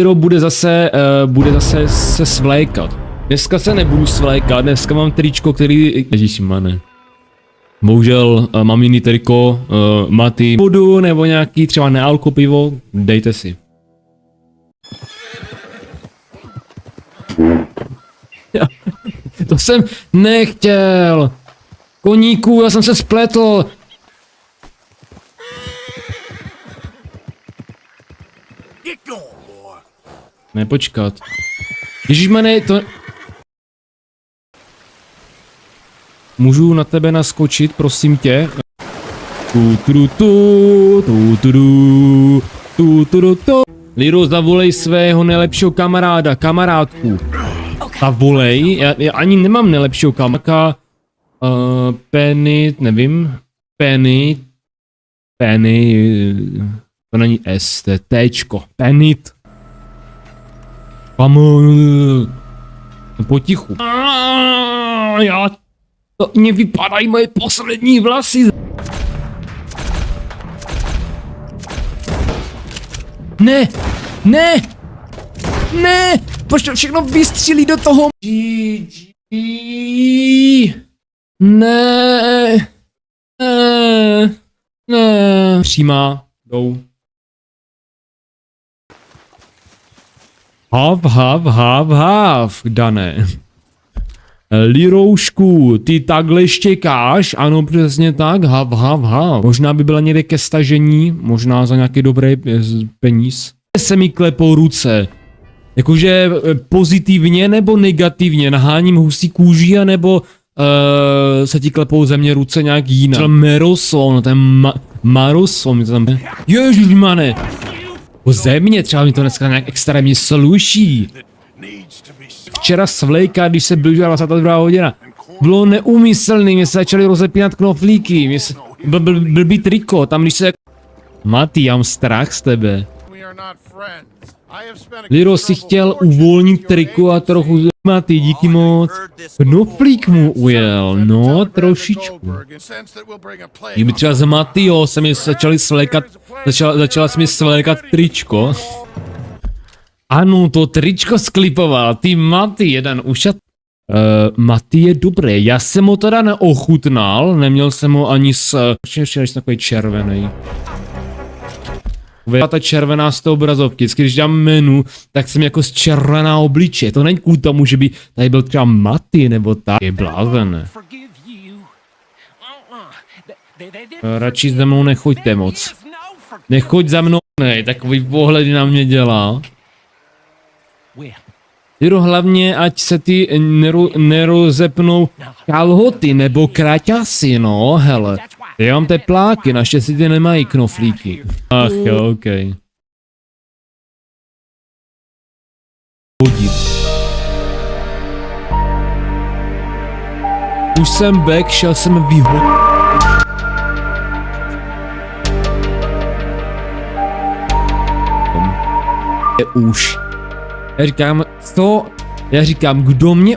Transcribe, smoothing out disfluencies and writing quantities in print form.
Liro bude zase se svlékat. Dneska se nebudu svlékat, dneska mám tričko, který... Ježišmane. Bohužel mám jiný triko, maty, vodu nebo nějaký třeba nealko pivo, dejte si. To jsem nechtěl. Koníku, já jsem se spletl. Nepočkat. Ježišmane, to... Můžu na tebe naskočit, prosím tě? Liro, zavolej svého nejlepšího kamarádku. Zavolej? Já ani nemám nejlepšího kamaráda. Penny, nevím. Penny. To není S, to je Tčko. Penit. Potichu. To mě vypadají moje poslední vlasy. Ne! Proč to všechno vystřílí do toho? Ne. Přímá, jdou. Hav, Dané. Liroušku, ty takhle štěkáš? Ano, přesně tak, hav. Možná by byla někde ke stažení, možná za nějaký dobrý peníz. Se mi klepou ruce. Jakože pozitivně nebo negativně, naháním husí kůži, anebo se ti klepou ze mě ruce nějak jinak. Třeba Meroson, ten Maroson, mi to tam... Ježišmane! Ze mě třeba mi to dneska nějak extrémně sluší. Včera svlejka, když se blížila 22. hodina. Bylo neumyslný, mě se začaly rozepínat knoflíky, blbý triko, tam když se... Mati, já mám strach z tebe. Liro si chtěl uvolnit triko a trochu... Mati, díky moc. Knoflík mu ujel, no trošičku. Kdyby třeba z Matyho se mi začala se mi svlékat tričko. Ano, to tričko sklipoval, ty Maty, jeden ušat. Maty je dobré, já jsem ho teda neochutnal, neměl jsem ho ani s... Ještě takový červený. Ta červená z té obrazovky, vždycky když dám menu, tak jsem jako z červená obliče, to není kvůli tomu, že by tady byl třeba Maty nebo tak, je blázen. Radši za mnou nechoďte moc. Nechoď za mnou, ne, takový pohledy na mě dělá. Liro, hlavně, ať se ty nerozepnou kalhoty nebo kraťasy, no, hele. Já mám tepláky, naštěstí ty nemají knoflíky. Ach jo, okej. Hodit. Už jsem back, šel jsem výhod. Už. Já říkám, co? Já říkám, kdo mě